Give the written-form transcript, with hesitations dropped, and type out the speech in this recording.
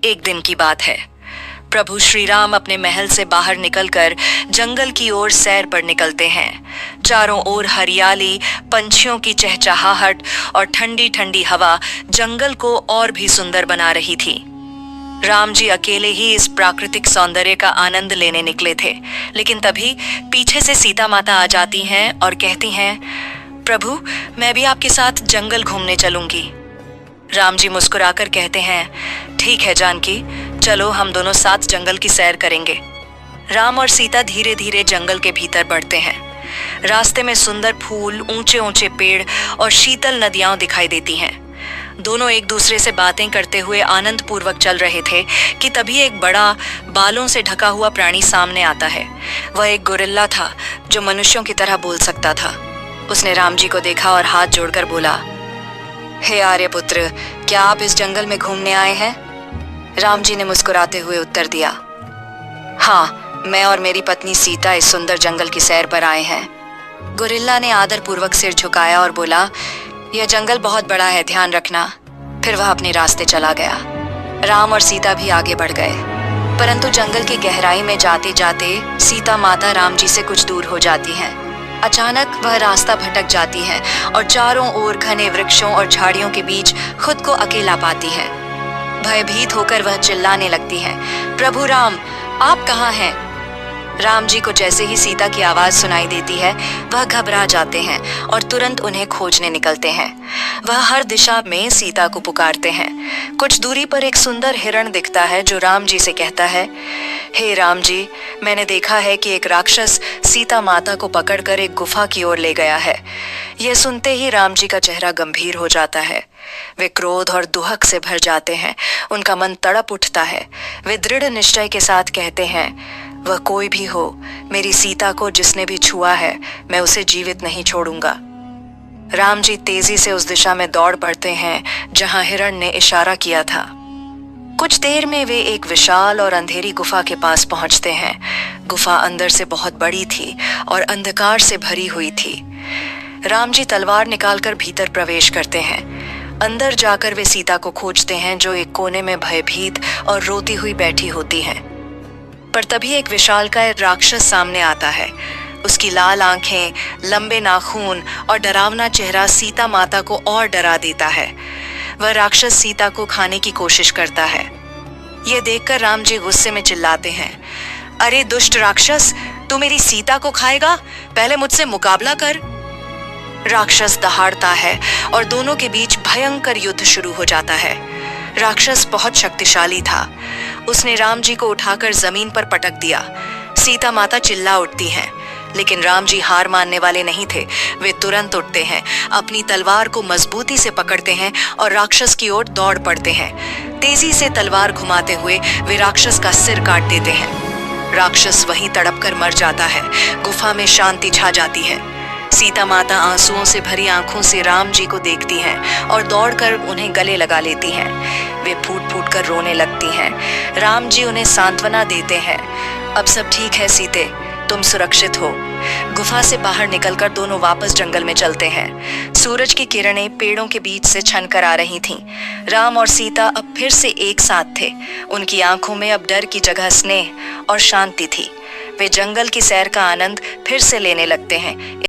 एक दिन की बात है। प्रभु श्री राम अपने महल से बाहर निकलकर जंगल की ओर सैर पर निकलते हैं। चारों ओर हरियाली, पंछियों की चहचहाहट और ठंडी ठंडी हवा जंगल को और भी सुंदर बना रही थी। राम जी अकेले ही इस प्राकृतिक सौंदर्य का आनंद लेने निकले थे, लेकिन तभी पीछे से सीता माता आ जाती हैं और कहती हैं, प्रभु, मैं भी आपके साथ जंगल घूमने चलूंगी। राम जी मुस्कुराकर कहते हैं, ठीक है जानकी, चलो हम दोनों साथ जंगल की सैर करेंगे। राम और सीता धीरे धीरे जंगल के भीतर बढ़ते हैं। रास्ते में सुंदर फूल, ऊंचे ऊंचे पेड़ और शीतल नदियां दिखाई देती हैं। दोनों एक दूसरे से बातें करते हुए आनंद पूर्वक चल रहे थे कि तभी एक बड़ा बालों से ढका हुआ प्राणी सामने आता है। वह एक गोरिल्ला था जो मनुष्यों की तरह बोल सकता था। उसने राम जी को देखा और हाथ जोड़कर बोला, हे आर्यपुत्र, क्या आप इस जंगल में घूमने आए हैं? राम जी ने मुस्कुराते हुए उत्तर दिया, हाँ, मैं और मेरी पत्नी सीता इस सुंदर जंगल की सैर पर आए हैं। गोरिल्ला ने आदर पूर्वक सिर झुकाया और बोला, यह जंगल बहुत बड़ा है, ध्यान रखना। फिर वह अपने रास्ते चला गया। राम और सीता भी आगे बढ़ गए, परंतु जंगल की गहराई में जाते जाते सीता माता राम जी से कुछ दूर हो जाती हैं। अचानक वह रास्ता भटक जाती हैं और चारों ओर घने वृक्षों और झाड़ियों के बीच खुद को अकेला पाती हैं। भयभीत होकर वह चिल्लाने लगती है, प्रभु राम, आप कहाँ हैं? राम जी को जैसे ही सीता की आवाज सुनाई देती है, वह घबरा जाते हैं और तुरंत उन्हें खोजने निकलते हैं। वह हर दिशा में सीता को पुकारते हैं। कुछ दूरी पर एक सुंदर हिरण दिखता है जो राम जी से कहता है, हे राम जी, मैंने देखा है कि एक राक्षस सीता माता को पकड़कर एक गुफा की ओर ले गया है। यह सुनते ही राम जी का चेहरा गंभीर हो जाता है। वे क्रोध और दुहक से भर जाते हैं। उनका मन तड़प उठता है। वे दृढ़ निश्चय के साथ कहते हैं, वह कोई भी हो, मेरी सीता को जिसने भी छुआ है, मैं उसे जीवित नहीं छोड़ूंगा। राम जी तेजी से उस दिशा में दौड़ पड़ते हैं जहां हिरण ने इशारा किया था। कुछ देर में वे एक विशाल और अंधेरी गुफा के पास पहुंचते हैं। गुफा अंदर से बहुत बड़ी थी और अंधकार से भरी हुई थी। राम जी तलवार निकालकर भीतर प्रवेश करते हैं। अंदर जाकर वे सीता को खोजते हैं जो एक कोने में भयभीत और रोती हुई बैठी होती है। पर तभी एक विशालकाय राक्षस सामने आता है। उसकी लाल आंखें, लंबे नाखून और डरावना चेहरा सीता माता को और डरा देता है। वह राक्षस सीता को खाने की कोशिश करता है। यह देखकर राम जी गुस्से में चिल्लाते हैं, अरे दुष्ट राक्षस, तू मेरी सीता को खाएगा? पहले मुझसे मुकाबला कर। राक्षस दहाड़ता है और दोनों के बीच भयंकर युद्ध शुरू हो जाता है। राक्षस बहुत शक्तिशाली था। उसने राम जी को उठाकर जमीन पर पटक दिया। सीता माता चिल्ला उठती हैं, लेकिन राम जी हार मानने वाले नहीं थे। वे तुरंत उठते हैं, अपनी तलवार को मजबूती से पकड़ते हैं और राक्षस की ओर दौड़ पड़ते हैं। तेजी से तलवार घुमाते हुए वे राक्षस का सिर काट देते हैं। राक्षस वहीं तड़पकर मर जाता है। गुफा में शांति छा जाती है। सीता माता आंसुओं से भरी आंखों से राम जी को देखती हैं और दौड़कर उन्हें गले लगा लेती हैं। वे फूट फूट कर रोने लगती हैं। राम जी उन्हें सांत्वना देते हैं, अब सब ठीक है सीते, तुम सुरक्षित हो। गुफा से बाहर निकलकर दोनों वापस जंगल में चलते हैं। सूरज की किरणें पेड़ों के बीच से छनकर आ रही थीं। राम और सीता अब फिर से एक साथ थे। उनकी आंखों में अब डर की जगह स्नेह और शांति थी। वे जंगल की सैर का आनंद फिर से लेने लगते हैं।